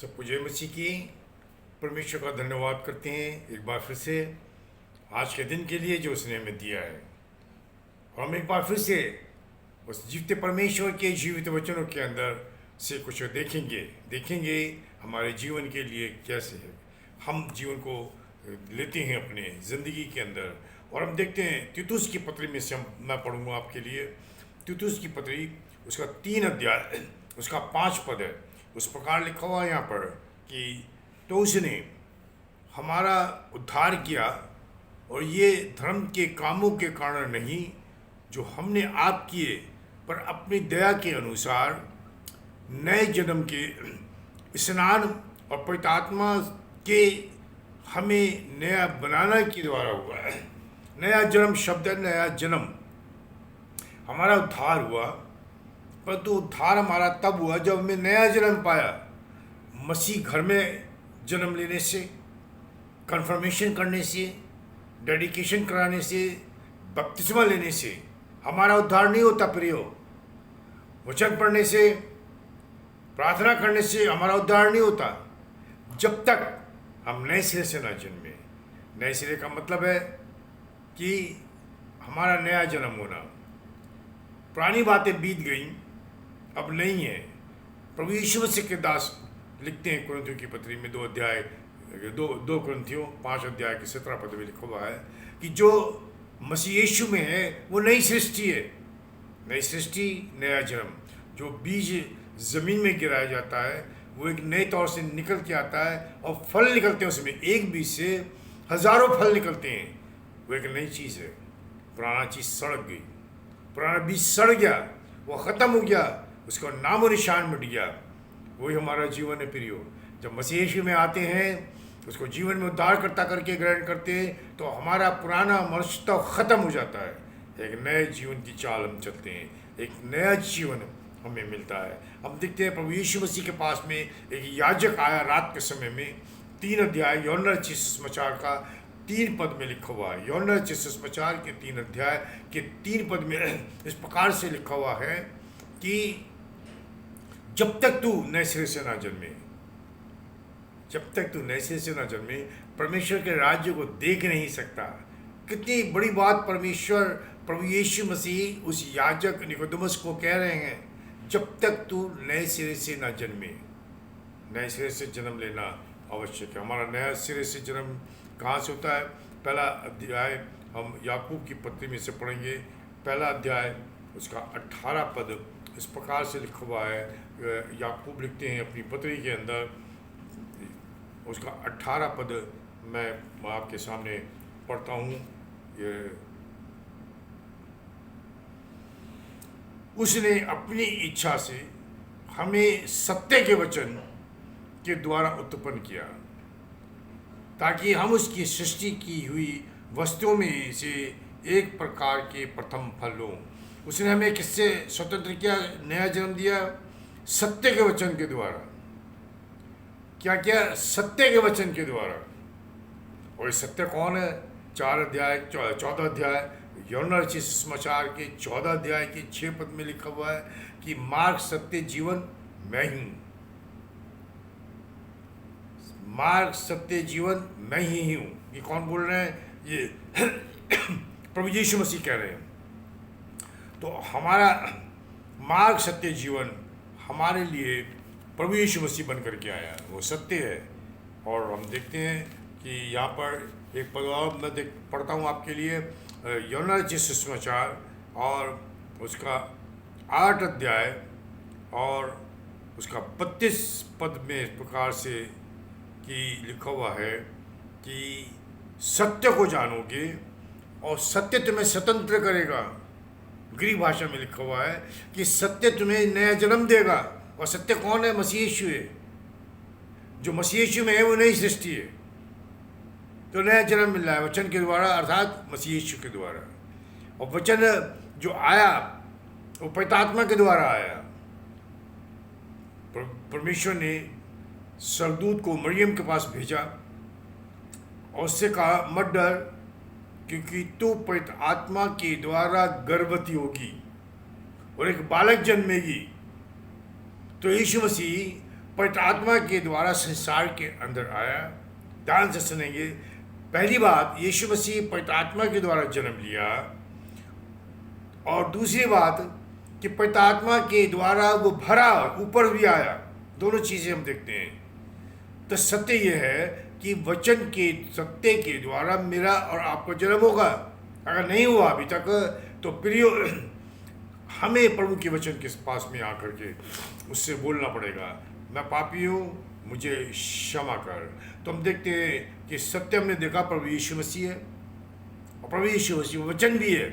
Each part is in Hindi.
सबको जय मसीह की। परमेश्वर का धन्यवाद करते हैं एक बार फिर से आज के दिन के लिए जो उसने हमें दिया है। और हम एक बार फिर से उस जीवित परमेश्वर के जीवित वचनों के अंदर से कुछ देखेंगे हमारे जीवन के लिए कैसे है हम जीवन को लेते हैं अपने ज़िंदगी के अंदर। और हम देखते हैं तीतुस की पत्री में से मैं पढ़ूंगा आपके लिए। तीतुस की पत्री उसका 3 अध्याय उसका 5 पद है। उस प्रकार लिखा हुआ है यहाँ पर कि तो उसने हमारा उद्धार किया और ये धर्म के कामों के कारण नहीं जो हमने आप किए, पर अपनी दया के अनुसार नए जन्म के स्नान और पवित्र आत्मा के हमें नया बनाना के द्वारा हुआ है। नया जन्म शब्द है, नया जन्म। हमारा उद्धार हुआ, परंतु उद्धार हमारा तब हुआ जब हमें नया जन्म पाया। मसीह घर में जन्म लेने से, कन्फर्मेशन करने से, डेडिकेशन कराने से, बपतिस्मा लेने से हमारा उद्धार नहीं होता प्रियो। वचन पढ़ने से, प्रार्थना करने से हमारा उद्धार नहीं होता जब तक हम नए सिरे से ना जन्मे। नए सिरे का मतलब है कि हमारा नया जन्म होना। पुरानी बातें बीत गई, अब नहीं है। प्रभु यीशु मसीह के दास लिखते हैं कुरिन्थियों की पत्री में 2 कुरिन्थियों 5 अध्याय के 17 पद में लिखा हुआ है कि जो मसीह यीशु में है वो नई सृष्टि है। नई सृष्टि, नया जन्म। जो बीज जमीन में गिराया जाता है वो एक नए तौर से निकल के आता है और फल निकलते हैं उसमें। एक बीज से हजारों फल निकलते हैं। वो एक नई चीज़ है। पुराना चीज़ सड़ गई, पुराना बीज सड़ गया, वो ख़त्म हो गया, उसका नामो निशान मिट गया। वही हमारा जीवन है प्रियो। जब मसीह यीशु में आते हैं, उसको जीवन में उद्धारकर्ता करके ग्रहण करते हैं, तो हमारा पुराना मनुष्यता ख़त्म हो जाता है। एक नए जीवन की चाल हम चलते हैं, एक नया जीवन हमें मिलता है। हम देखते हैं प्रभु यीशु मसीह के पास में एक याजक आया रात के समय में। 3 अध्याय यूहन्ना रचित सुसमाचार का 3 पद में लिखा हुआ है। यूहन्ना रचित सुसमाचार के 3 अध्याय के 3 पद में इस प्रकार से लिखा हुआ है कि जब तक तू नए सिरे से ना जन्मे, जब तक तू नए सिरे से ना जन्मे, परमेश्वर के राज्य को देख नहीं सकता। कितनी बड़ी बात परमेश्वर प्रभु यीशु मसीह उस याजक निकोदेमुस को कह रहे हैं। जब तक तू नए सिरे से ना जन्मे। नए सिरे से जन्म लेना आवश्यक है। हमारा नया सिरे से जन्म कहाँ से होता है? पहला अध्याय हम याकूब की पत्री में से पढ़ेंगे। पहला अध्याय उसका 18 पद इस प्रकार से लिखा हुआ है। याकूब लिखते हैं अपनी पत्री के अंदर, उसका 18 पद मैं आपके सामने पढ़ता हूँ। ये उसने अपनी इच्छा से हमें सत्य के वचन के द्वारा उत्पन्न किया, ताकि हम उसकी सृष्टि की हुई वस्तुओं में से एक प्रकार के प्रथम फल हों। उसने हमें किससे स्वतंत्र किया? नया जन्म दिया सत्य के वचन के द्वारा। क्या क्या? सत्य के वचन के द्वारा। और ये सत्य कौन है? 14 अध्याय यूहन्ना रचित सुसमाचार के 14 अध्याय के 6 पद में लिखा हुआ है कि मार्ग, सत्य, जीवन मैं ही हूँ। मार्ग, सत्य, जीवन मैं ही हूँ। ये कौन बोल रहे हैं? ये प्रभु यीशु मसीह कह रहे हैं। तो हमारा मार्ग, सत्य, जीवन हमारे लिए प्रभु यीशु मसीह बन करके आया, वो सत्य है। और हम देखते हैं कि यहाँ पर एक पद और मैं पढ़ता हूँ आपके लिए। यूहन्ना रचित सुसमाचार और उसका 8 अध्याय और उसका 32 पद में इस प्रकार से कि लिखा हुआ है कि सत्य को जानोगे और सत्य तुम्हें स्वतंत्र करेगा। ग्रीक भाषा में लिखा हुआ है कि सत्य तुम्हें नया जन्म देगा। और सत्य कौन है? मसीह यीशु है। जो मसीह यीशु में है वो नई सृष्टि है। तो नया जन्म मिल रहा है वचन के द्वारा, अर्थात मसीह यीशु के द्वारा। और वचन जो आया वो पवित्र आत्मा के द्वारा आया। परमेश्वर ने सरदूत को मरियम के पास भेजा और उससे कहा मत डर, क्योंकि तू पवित्र आत्मा के द्वारा गर्भवती होगी और एक बालक जन्मेगी। तो यीशु मसीह पवित्र आत्मा के द्वारा संसार के अंदर आया। ध्यान से सुनेंगे। पहली बात, यीशु मसीह पवित्र आत्मा के द्वारा जन्म लिया, और दूसरी बात कि पवित्र आत्मा के द्वारा वो भरा, ऊपर भी आया। दोनों चीज़ें हम देखते हैं। तो सत्य यह है कि वचन के सत्य के द्वारा मेरा और आपका जन्म होगा। अगर नहीं हुआ अभी तक तो प्रियो, हमें प्रभु के वचन के पास में आकर के उससे बोलना पड़ेगा, मैं पापी हूँ, मुझे क्षमा कर। तो हम देखते हैं कि सत्य हमने देखा प्रभु यीशु मसीह है, और प्रभु यीशु मसीह वचन भी है।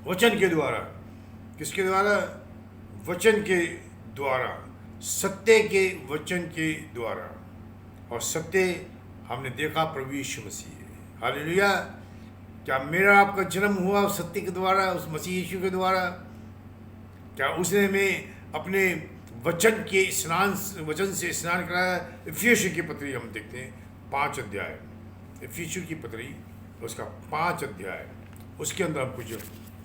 वचन के द्वारा, किसके द्वारा? वचन के द्वारा, सत्य के वचन के द्वारा। और सत्य हमने देखा प्रभु यीशु मसीह है। हालेलुया। क्या मेरा आपका जन्म हुआ सत्य के द्वारा, उस मसीह यीशु के द्वारा? क्या उसने हमें अपने वचन के स्नान, वचन से स्नान कराया? इफिसियों की पत्री हम देखते हैं 5 अध्याय, इफिसियों की पत्री उसका 5 अध्याय, उसके अंदर हम कुछ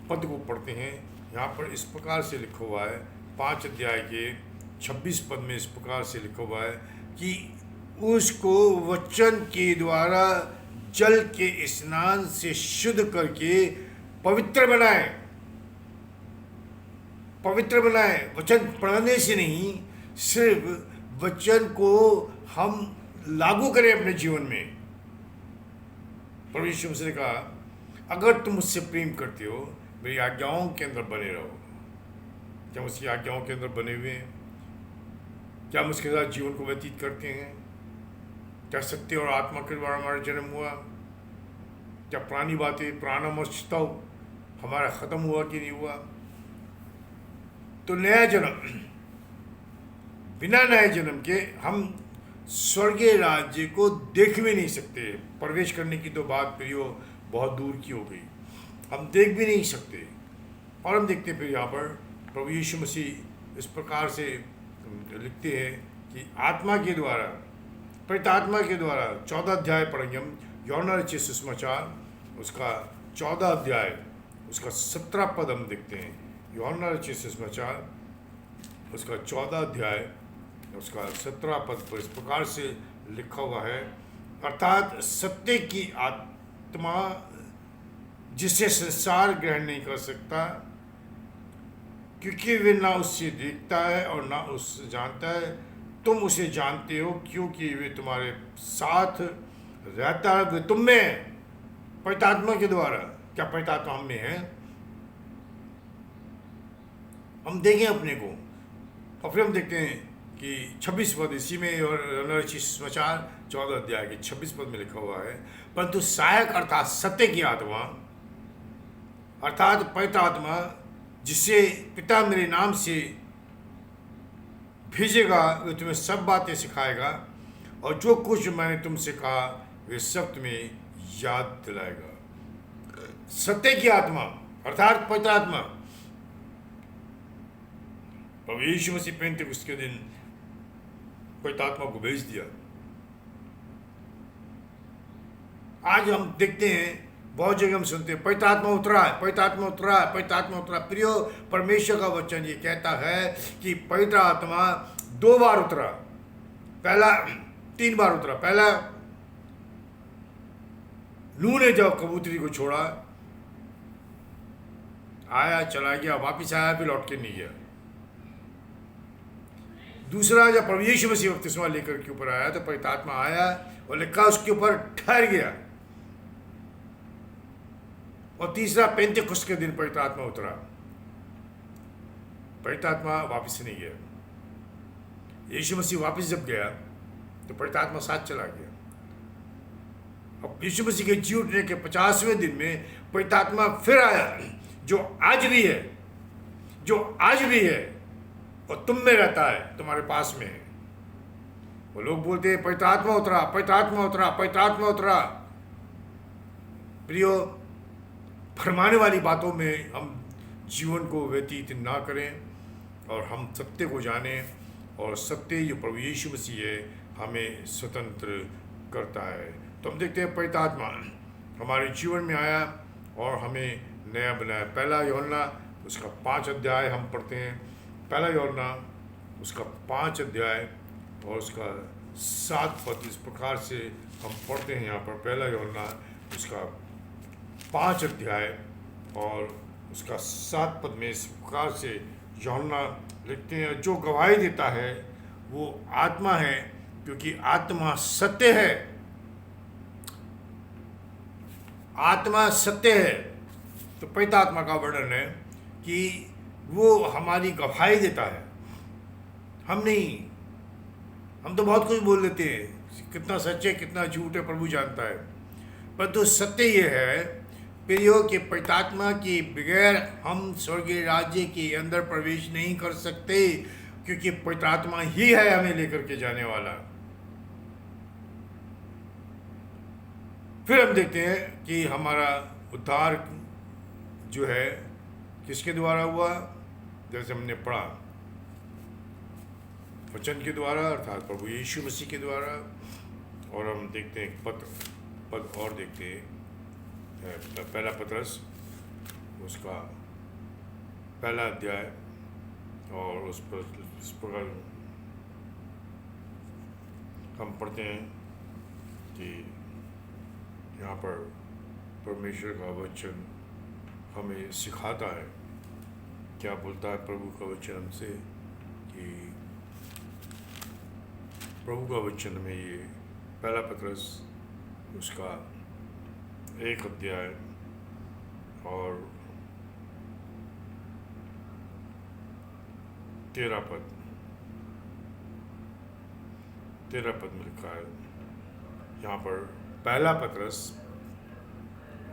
पद को पढ़ते हैं। यहाँ पर इस प्रकार से लिखा हुआ है, 5 अध्याय के 26 पद में इस प्रकार से लिखा हुआ है कि उसको वचन के द्वारा जल के स्नान से शुद्ध करके पवित्र बनाए। पवित्र बनाए, वचन पढ़ने से नहीं, सिर्फ वचन को हम लागू करें अपने जीवन में। प्रभु यीशु मसीह ने कहा, अगर तुम मुझसे प्रेम करते हो, मेरी आज्ञाओं के अंदर बने रहो। क्या उसकी आज्ञाओं के अंदर बने हुए हैं? क्या हम उसके साथ जीवन को व्यतीत करते हैं? क्या सत्य और आत्मा के द्वारा हमारा जन्म हुआ? क्या पुरानी बातें, पुराना मस्ताव हमारा ख़त्म हुआ कि नहीं हुआ? तो नया जन्म, बिना नए जन्म के हम स्वर्गीय राज्य को देख भी नहीं सकते। प्रवेश करने की तो बात प्रियो बहुत दूर की हो गई, हम देख भी नहीं सकते। और हम देखते फिर यहाँ पर प्रभु यीशु मसीह इस प्रकार से लिखते हैं कि आत्मा के द्वारा, पवित्र आत्मा के द्वारा। 14 अध्याय पढ़ेंगे हम, यूहन्ना रचित सुसमाचार उसका 14 अध्याय उसका 17 पद हम देखते हैं। यूहन्ना रचित सुसमाचार उसका 14 अध्याय उसका 17 पद पर इस प्रकार से लिखा हुआ है, अर्थात सत्य की आत्मा जिसे संसार ग्रहण नहीं कर सकता, क्योंकि वे ना उससे देखता है और ना उससे जानता है। तुम उसे जानते हो क्योंकि वे तुम्हारे साथ रहता है, वे तुम में है, पवित्र आत्मा के द्वारा। क्या पवित्र आत्मा हम में है? हम देखें अपने को, और फिर हम देखते हैं कि 26 पद इसी में, और समाचार 14 अध्याय के 26 पद में लिखा हुआ है, परंतु सहायक अर्थात सत्य की आत्मा, अर्थात पवित्र आत्मा जिसे पिता मेरे नाम से भेजेगा, वे तुम्हें सब बातें सिखाएगा, और जो कुछ मैंने तुमसे कहा वे सब तुम्हें याद दिलाएगा। सत्य की आत्मा अर्थात पवित्र आत्मा। प्रभु यीशु मसीह पेंतेकुस्त के दिन पवित्र आत्मा को भेज दिया। आज हम देखते हैं, बहुत जगह हम सुनते हैं, पवित्र आत्मा उतरा है, पवित्र आत्मा उतरा है, पवित्र आत्मा उतरा। प्रियो, परमेश्वर का वचन ये कहता है कि पवित्र आत्मा 2 बार उतरा, पहला 3 बार उतरा। पहला नूह ने जब कबूतरी को छोड़ा, आया चला गया, वापिस आया, फिर लौट के नहीं गया। दूसरा, जब प्रभु यीशु मसीह बपतिस्मा लेकर के ऊपर आया तो पवित्र आत्मा आया और लिखा उसके ऊपर ठहर गया। और तीसरा, पेंतेकुस्त के दिन पवित्र आत्मा उतरा, पवित्र आत्मा वापस नहीं गया। यीशु मसीह वापस जब गया तो पवित्र आत्मा साथ चला गया। अब यीशु मसीह के जी उठने के 50वें दिन में पवित्र आत्मा फिर आया, जो आज भी है, जो आज भी है, और तुम में रहता है, तुम्हारे पास में है। वो लोग बोलते हैं पवित्र आत्मा उतरा, पवित्र आत्मा उतरा, पवित्र आत्मा उतरा। प्रियो, फरमाने वाली बातों में हम जीवन को व्यतीत ना करें, और हम सत्य को जानें, और सत्य जो प्रभु यीशु मसीह है हमें स्वतंत्र करता है। तो हम देखते हैं पवित्र आत्मा हमारे जीवन में आया और हमें नया बनाया। पहला यूहन्ना उसका 5 अध्याय हम पढ़ते हैं। पहला यूहन्ना उसका 5 अध्याय और उसका 7 पद इस प्रकार से हम पढ़ते हैं। यहाँ पर पहला यूहन्ना उसका 5 अध्याय और उसका 7 पद में इस प्रकार से यूहन्ना लिखते हैं, जो गवाही देता है वो आत्मा है, क्योंकि आत्मा सत्य है। आत्मा सत्य है। तो पवित्र आत्मा का वर्णन है कि वो हमारी गवाही देता है। हम नहीं, हम तो बहुत कुछ बोल देते हैं, कितना सच है कितना झूठ है प्रभु जानता है। परंतु सत्य ये है प्रियो के पवित्र आत्मा के बगैर हम स्वर्गीय राज्य के अंदर प्रवेश नहीं कर सकते, क्योंकि पवित्र आत्मा ही है हमें लेकर के जाने वाला। फिर हम देखते हैं कि हमारा उद्धार जो है किसके द्वारा हुआ, जैसे हमने पढ़ा वचन के द्वारा, अर्थात प्रभु यीशु मसीह के द्वारा। और हम देखते हैं पद और देखते हैं, पहला पतरस उसका पहला अध्याय और उस पर हम पढ़ते हैं कि यहाँ पर परमेश्वर का वचन हमें सिखाता है, क्या बोलता है प्रभु का वचन हमसे, कि प्रभु का वचन में ये पहला पतरस उसका 1 अध्याय और 13 पद में लिखा है। यहाँ पर पहला पतरस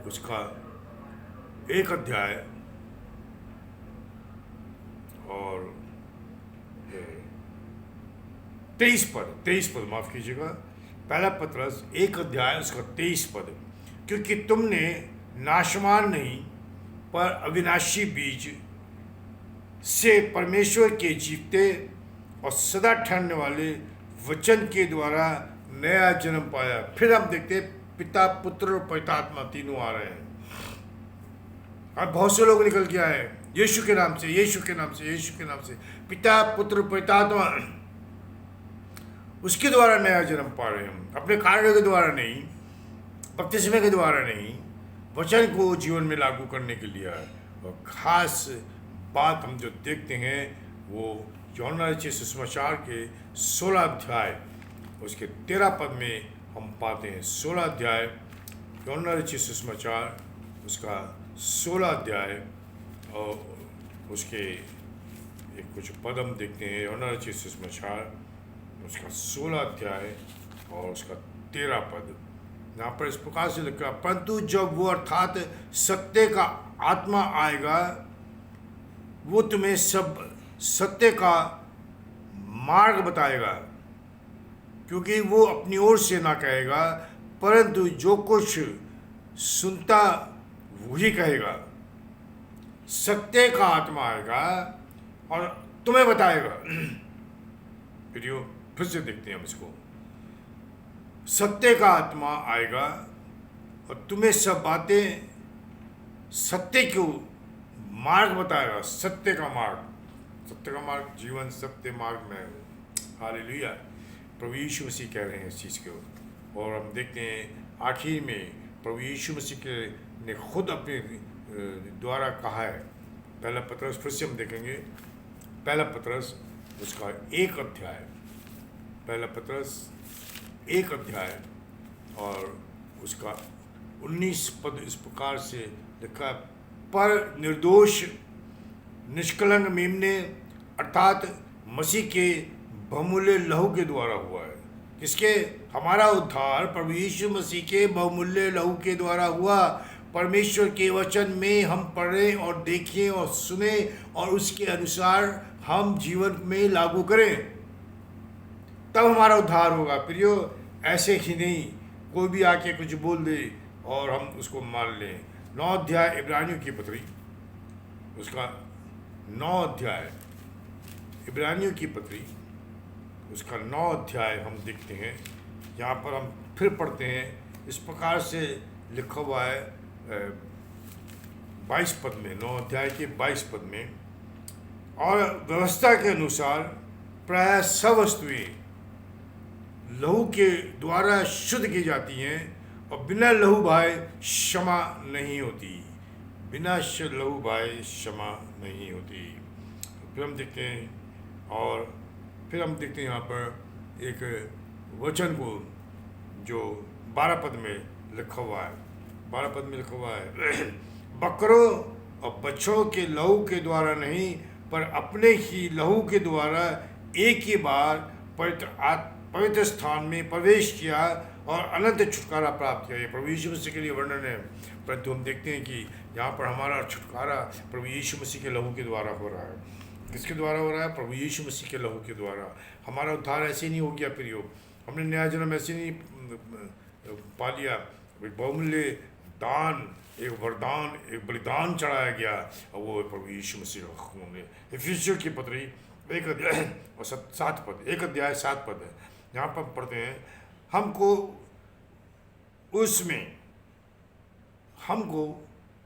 उसका 1 अध्याय और 23 पद माफ कीजिएगा, पहला पतरस 1 अध्याय उसका 23 पद, क्योंकि तुमने नाशवान नहीं पर अविनाशी बीज से परमेश्वर के जीवते और सदा ठहरने वाले वचन के द्वारा नया जन्म पाया। फिर हम देखते हैं पिता पुत्र और पवित्र आत्मा तीनों आ रहे हैं। अब बहुत से लोग निकल के आए यीशु के नाम से, यीशु के नाम से, यीशु के नाम से, पिता पुत्र पवित्र आत्मा, उसके द्वारा नया जन्म पा रहे हैं हम, अपने कार्यों के द्वारा नहीं, बपतिस्मे के द्वारा नहीं, वचन को जीवन में लागू करने के लिए। और खास बात हम जो देखते हैं वो यूहन्ना रचित सुसमाचार के 16 अध्याय उसके 13 पद में हम पाते हैं। 16 अध्याय यूहन्ना रचित सुसमाचार उसका 16 अध्याय और उसके एक कुछ पद हम देखते हैं। यूहन्ना रचित सुसमाचार उसका 16 अध्याय और उसका 13 पद, यहाँ पर इस प्रकार से लिखा, परंतु जब वो अर्थात सत्य का आत्मा आएगा वो तुम्हें सब सत्य का मार्ग बताएगा, क्योंकि वो अपनी ओर से ना कहेगा परंतु जो कुछ सुनता वही कहेगा। सत्य का आत्मा आएगा और तुम्हें बताएगा। फिर से देखते हैं हम इसको, सत्य का आत्मा आएगा और तुम्हें सब बातें सत्य को मार्ग बताएगा। सत्य का मार्ग जीवन सत्य मार्ग में। हालेलुया, प्रभु यीशु मसीह कह रहे हैं इस चीज़ को। और हम देखते हैं आखिर में प्रभु यीशु मसीह के ने खुद अपने द्वारा कहा है। पहला पतरस फिर से हम देखेंगे, पहला पतरस उसका 1 अध्याय, पहला पतरस 1 अध्याय और उसका 19 पद इस प्रकार से लिखा, पर निर्दोष निष्कलंक मेमने अर्थात मसीह के बहुमूल्य लहू के द्वारा हुआ है। किसके? हमारा उद्धार प्रभु यीशु मसीह के बहुमूल्य लहू के द्वारा हुआ। परमेश्वर के वचन में हम पढ़ें और देखें और सुने और उसके अनुसार हम जीवन में लागू करें, तब हमारा उद्धार होगा। प्रियो, ऐसे ही नहीं कोई भी आके कुछ बोल दे और हम उसको मान लें। 9 अध्याय इब्रानियों की पत्री उसका 9 अध्याय इब्रानियों की पत्री उसका 9 अध्याय हम देखते हैं। यहाँ पर हम फिर पढ़ते हैं, इस प्रकार से लिखा हुआ है 22 पद में, 9 अध्याय के 22 पद में, और व्यवस्था के अनुसार प्राय सब वस्तुएं लहू के द्वारा शुद्ध की जाती हैं और बिना लहू बहाए क्षमा नहीं होती। बिना लहू बहाए क्षमा नहीं होती। फिर हम देखते हैं और फिर हम देखते हैं यहाँ पर एक वचन को जो 12 पद में लिखा हुआ है। 12 पद में लिखा हुआ है बकरों और बच्चों के लहू के द्वारा नहीं पर अपने ही लहू के द्वारा एक ही बार पवित्र स्थान में प्रवेश किया और अनंत छुटकारा प्राप्त किया। ये प्रभु यीशु मसीह के लिए वर्णन है, परंतु हम देखते हैं कि यहाँ पर हमारा छुटकारा प्रभु यीशु मसीह के लहू के द्वारा हो रहा है। किसके द्वारा हो रहा है? प्रभु यीशु मसीह के लहू के द्वारा। हमारा उद्धार ऐसे नहीं हो गया प्रियो, हमने नया जन्म ऐसे नहीं पा लिया। एक बहुमूल्य दान, एक वरदान, एक बलिदान चढ़ाया गया और वो प्रभु यीशु मसीह के हुक्मों में। इफिसियों की पत्री 1 अध्याय और 7 पद, 1 अध्याय 7 पद है। यहाँ पर पढ़ते हैं हमको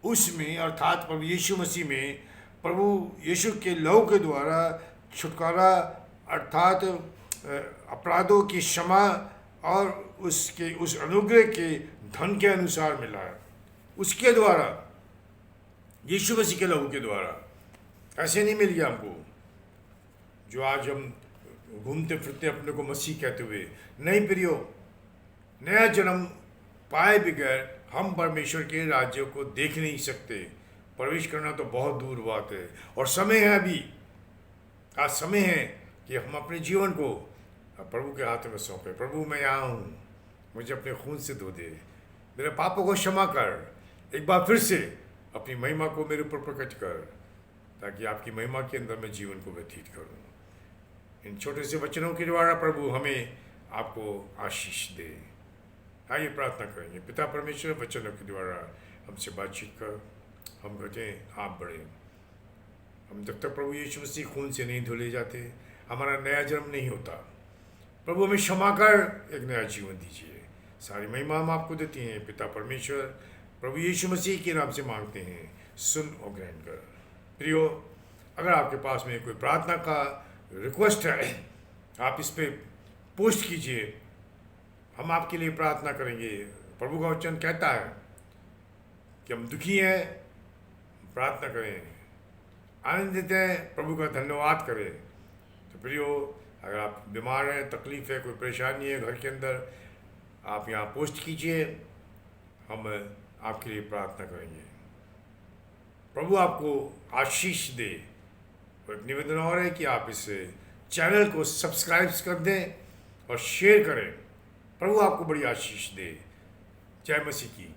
उसमें अर्थात प्रभु यीशु मसीह में प्रभु यीशु के लहू के द्वारा छुटकारा अर्थात अपराधों की क्षमा और उसके उस अनुग्रह के धन के अनुसार मिला है। उसके द्वारा, यीशु मसीह के लहू के द्वारा। ऐसे नहीं मिल गया हमको जो आज हम घूमते फिरते अपने को मसीह कहते हुए। नहीं प्रियो, नया जन्म पाए बगैर हम परमेश्वर के राज्य को देख नहीं सकते। प्रवेश करना तो बहुत दूर बात है और समय है अभी। आज समय है कि हम अपने जीवन को प्रभु के हाथ में सौंपे। प्रभु मैं यहाँ हूँ, मुझे अपने खून से धो दे, मेरे पापों को क्षमा कर, एक बार फिर से अपनी महिमा को मेरे ऊपर प्रकट कर, ताकि आपकी महिमा के अंदर मैं जीवन को व्यतीत करूँ। इन छोटे से वचनों के द्वारा प्रभु हमें आपको आशीष दे। आइए प्रार्थना करेंगे। पिता परमेश्वर, वचनों के द्वारा हमसे बातचीत कर, हम कहते हैं आप बढ़े। हम जब तक प्रभु यीशु मसीह खून से नहीं धुले जाते, हमारा नया जन्म नहीं होता। प्रभु हमें क्षमा कर एक नया जीवन दीजिए। सारी महिमा हम आपको देती हैं पिता परमेश्वर, प्रभु यीशु मसीह के नाम से मांगते हैं, सुन और ग्रहण कर। प्रियो, अगर आपके पास में कोई प्रार्थना का रिक्वेस्ट है, आप इस पर पोस्ट कीजिए, हम आपके लिए प्रार्थना करेंगे। प्रभु का वचन कहता है कि हम दुखी हैं, प्रार्थना करें, आनंदित हैं, प्रभु का धन्यवाद करें। तो प्रियो, अगर आप बीमार हैं, तकलीफ़ है, कोई परेशानी है घर के अंदर, आप यहाँ पोस्ट कीजिए, हम आपके लिए प्रार्थना करेंगे। प्रभु आपको आशीष दे। और एक निवेदन और है कि आप इस चैनल को सब्सक्राइब कर दें और शेयर करें। प्रभु आपको बड़ी आशीष दे। जय मसीह की।